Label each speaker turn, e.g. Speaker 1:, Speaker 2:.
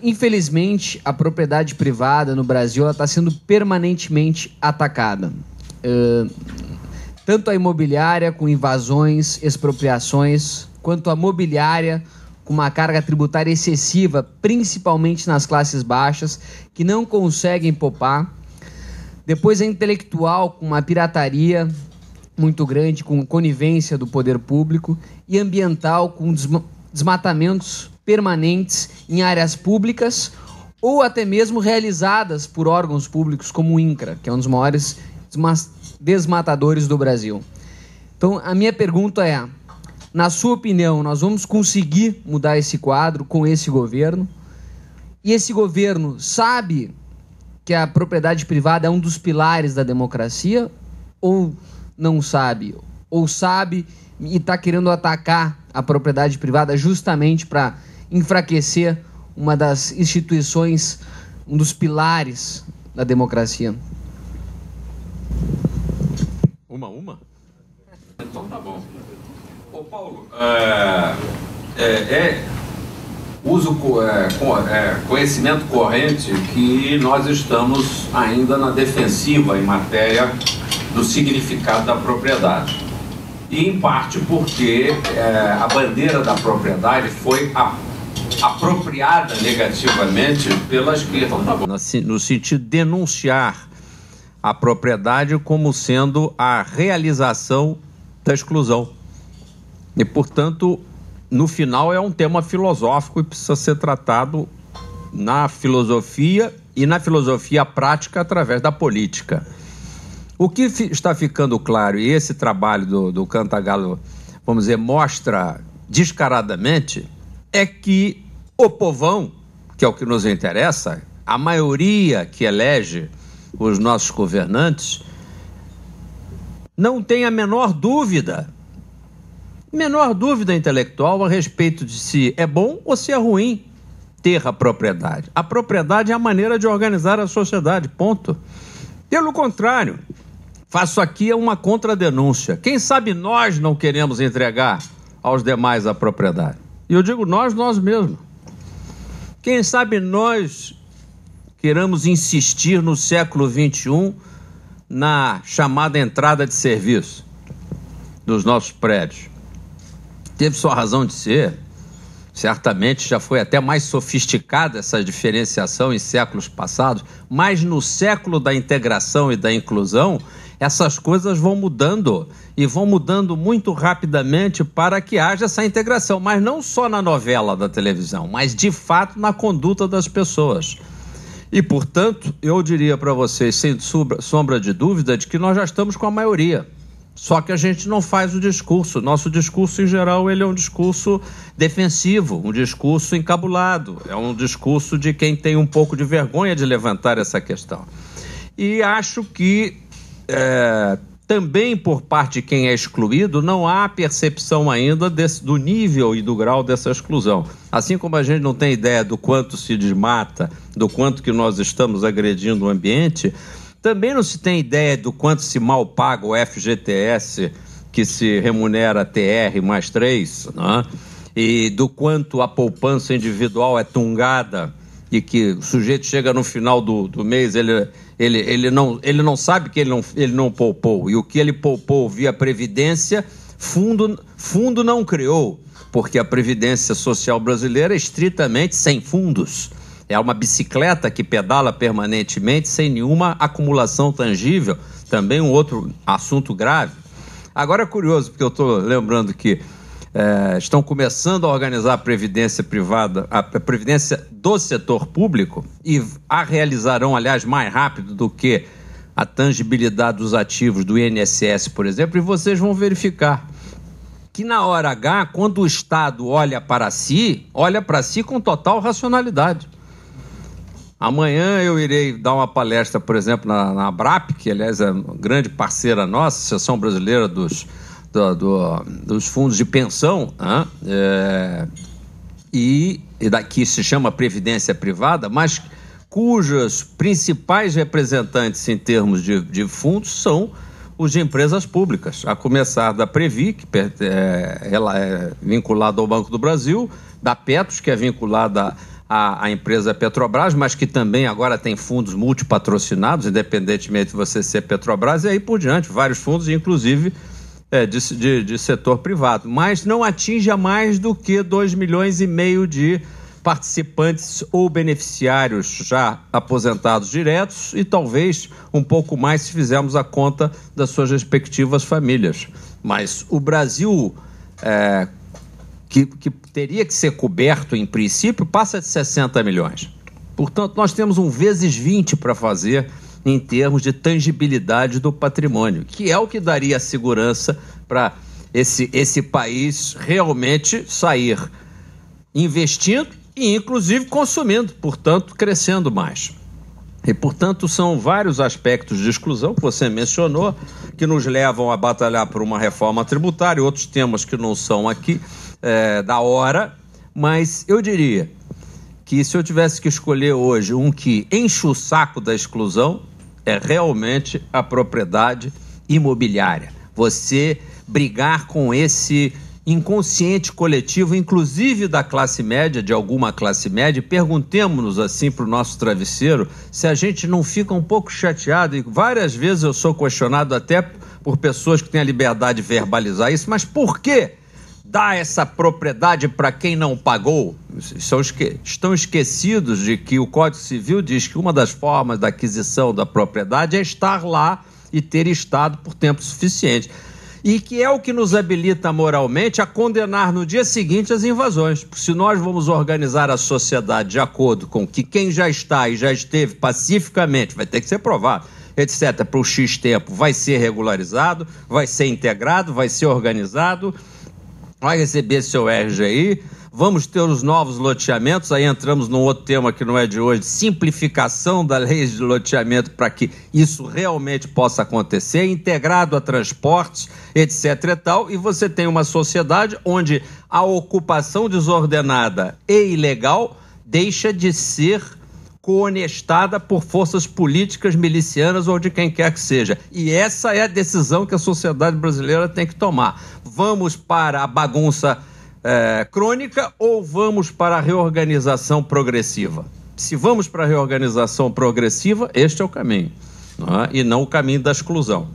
Speaker 1: Infelizmente, a propriedade privada no Brasil está sendo permanentemente atacada. Tanto a imobiliária, com invasões, expropriações, quanto a mobiliária, com uma carga tributária excessiva, principalmente nas classes baixas, que não conseguem poupar. Depois a intelectual, com uma pirataria muito grande, com conivência do poder público. E ambiental, com desmatamentos permanentes em áreas públicas ou até mesmo realizadas por órgãos públicos como o INCRA, que é um dos maiores desmatadores do Brasil. Então, a minha pergunta é, na sua opinião, nós vamos conseguir mudar esse quadro com esse governo? E esse governo sabe que a propriedade privada é um dos pilares da democracia ou não sabe? Ou sabe e está querendo atacar a propriedade privada justamente para enfraquecer uma das instituições, um dos pilares da democracia?
Speaker 2: Uma?
Speaker 3: Então tá bom. Ô Paulo, uso conhecimento corrente que nós estamos ainda na defensiva em matéria do significado da propriedade. E em parte porque a bandeira da propriedade foi apropriada negativamente pela esquerda.
Speaker 2: No sentido de denunciar a propriedade como sendo a realização da exclusão. E, portanto, no final é um tema filosófico e precisa ser tratado na filosofia e na filosofia prática através da política. O que está ficando claro, e esse trabalho do Cantagalo, vamos dizer, mostra descaradamente, é que o povão, que é o que nos interessa, a maioria que elege os nossos governantes, não tem a menor dúvida intelectual a respeito de se é bom ou se é ruim ter a propriedade. A propriedade é a maneira de organizar a sociedade, ponto. Pelo contrário, faço aqui uma contradenúncia. Quem sabe nós não queremos entregar aos demais a propriedade? E eu digo nós mesmos. Quem sabe nós queremos insistir no século XXI na chamada entrada de serviço dos nossos prédios. Teve sua razão de ser. Certamente já foi até mais sofisticada essa diferenciação em séculos passados, mas no século da integração e da inclusão, essas coisas vão mudando e vão mudando muito rapidamente para que haja essa integração, mas não só na novela da televisão, mas de fato na conduta das pessoas. E, portanto, eu diria para vocês, sem sombra de dúvida, de que nós já estamos com a maioria. Só que a gente não faz o discurso. Nosso discurso, em geral, ele é um discurso defensivo, um discurso encabulado. É um discurso de quem tem um pouco de vergonha de levantar essa questão. E acho que também por parte de quem é excluído, não há percepção ainda do nível e do grau dessa exclusão. Assim como a gente não tem ideia do quanto se desmata, do quanto que nós estamos agredindo o ambiente, também não se tem ideia do quanto se mal paga o FGTS, que se remunera TR mais 3, né? E do quanto a poupança individual é tungada e que o sujeito chega no final do mês, ele não sabe que ele não poupou. E o que ele poupou via Previdência, fundo não criou, porque a Previdência Social brasileira é estritamente sem fundos. É uma bicicleta que pedala permanentemente sem nenhuma acumulação tangível. Também um outro assunto grave. Agora é curioso, porque eu estou lembrando que estão começando a organizar a previdência privada, a previdência do setor público, e a realizarão, aliás, mais rápido do que a tangibilidade dos ativos do INSS, por exemplo, e vocês vão verificar que na hora H, quando o Estado olha para si com total racionalidade. Amanhã eu irei dar uma palestra, por exemplo, na ABRAP, que aliás é uma grande parceira nossa, Associação Brasileira dos fundos de pensão, né? E daqui se chama Previdência Privada, mas cujos principais representantes em termos de fundos são os de empresas públicas, a começar da Previ, que ela é vinculada ao Banco do Brasil, da Petros, que é vinculada a empresa Petrobras, mas que também agora tem fundos multipatrocinados, independentemente de você ser Petrobras, e aí por diante, vários fundos, inclusive de setor privado. Mas não atinge a mais do que 2,5 milhões de participantes ou beneficiários já aposentados diretos e talvez um pouco mais se fizermos a conta das suas respectivas famílias. Mas o Brasil... Que teria que ser coberto, em princípio, passa de 60 milhões. Portanto, nós temos um vezes 20 para fazer em termos de tangibilidade do patrimônio, que é o que daria segurança para esse país realmente sair investindo e, inclusive, consumindo, portanto, crescendo mais. E, portanto, são vários aspectos de exclusão que você mencionou que nos levam a batalhar por uma reforma tributária, outros temas que não são aqui da hora, mas eu diria que se eu tivesse que escolher hoje um que enche o saco da exclusão, é realmente a propriedade imobiliária. Você brigar com esse inconsciente coletivo, inclusive da classe média, de alguma classe média, perguntemos-nos assim para o nosso travesseiro se a gente não fica um pouco chateado, e várias vezes eu sou questionado até por pessoas que têm a liberdade de verbalizar isso, mas por que dar essa propriedade para quem não pagou? Estão esquecidos de que o Código Civil diz que uma das formas da aquisição da propriedade é estar lá e ter estado por tempo suficiente. E que é o que nos habilita moralmente a condenar no dia seguinte as invasões. Porque se nós vamos organizar a sociedade de acordo com que quem já está e já esteve pacificamente, vai ter que ser provado, etc., para o X tempo, vai ser regularizado, vai ser integrado, vai ser organizado, vai receber seu RGI, vamos ter os novos loteamentos, aí entramos num outro tema que não é de hoje, simplificação da lei de loteamento para que isso realmente possa acontecer, integrado a transportes, etc. e tal, e você tem uma sociedade onde a ocupação desordenada e ilegal deixa de ser cohonestada por forças políticas, milicianas ou de quem quer que seja. E essa é a decisão que a sociedade brasileira tem que tomar. Vamos para a bagunça crônica ou vamos para a reorganização progressiva? Se vamos para a reorganização progressiva, este é o caminho, não é? E não o caminho da exclusão.